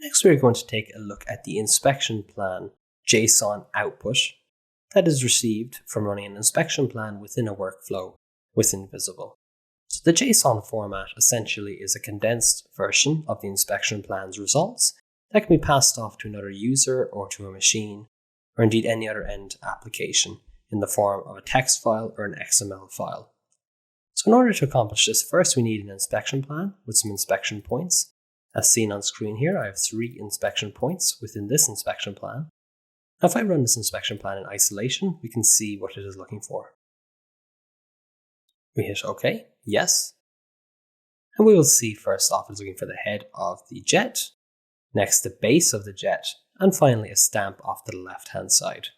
Next, we're going to take a look at the inspection plan JSON output that is received from running an inspection plan within a workflow within Visible. So the JSON format essentially is a condensed version of the inspection plan's results that can be passed off to another user or to a machine, or indeed any other end application in the form of a text file or an XML file. So in order to accomplish this, first we need an inspection plan with some inspection points. As seen on screen here, I have 3 inspection points within this inspection plan. Now if I run this inspection plan in isolation, we can see what it is looking for. We hit OK, yes. And we will see first off it's looking for the head of the jet, next the base of the jet, and finally a stamp off to the left hand side.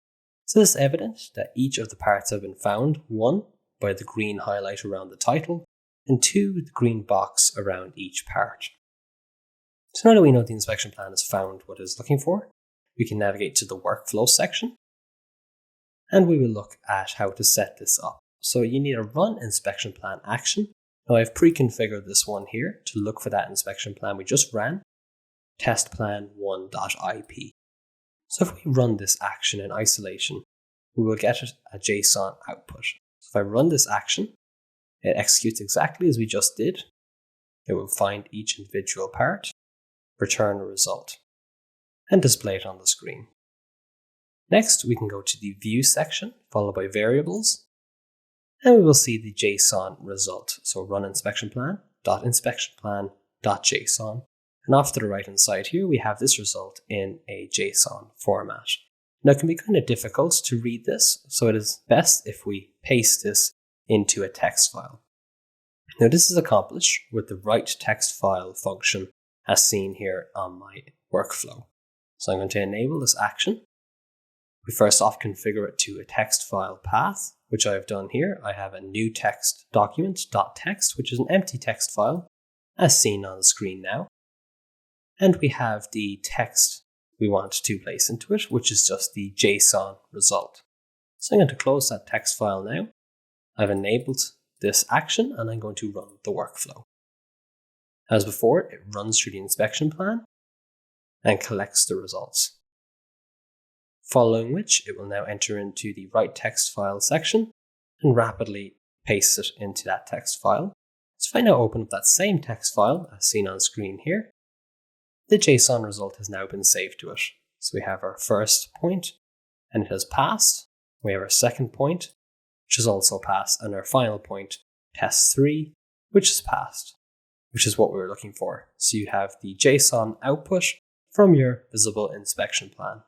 So this is evident that each of the parts have been found, 1 by the green highlight around the title, and 2 the green box around each part. So now that we know the inspection plan has found what it is looking for, we can navigate to the workflow section, and we will look at how to set this up. So you need a run inspection plan action. Now I've pre-configured this one here to look for that inspection plan we just ran, testplan1.ip. So if we run this action in isolation, we will get a JSON output. So if I run this action, it executes exactly as we just did. It will find each individual part, return a result, and display it on the screen. Next, we can go to the view section, followed by variables, and we will see the JSON result. So run inspection plan, .inspectionplan.json. And off to the right hand side here, we have this result in a JSON format. Now it can be kind of difficult to read this, so it is best if we paste this into a text file. Now this is accomplished with the write text file function as seen here on my workflow. So I'm going to enable this action. We first off configure it to a text file path, which I have done here. I have a new text document.txt, which is an empty text file as seen on the screen now. And we have the text we want to place into it, which is just the JSON result. So I'm going to close that text file now. I've enabled this action and I'm going to run the workflow. As before, it runs through the inspection plan and collects the results. Following which, it will now enter into the write text file section and rapidly paste it into that text file. So if I now open up that same text file as seen on screen here, the JSON result has now been saved to it. So we have our first point and it has passed. We have our second point, which has also passed, and our final point, test 3, which has passed, which is what we were looking for. So you have the JSON output from your Visible inspection plan.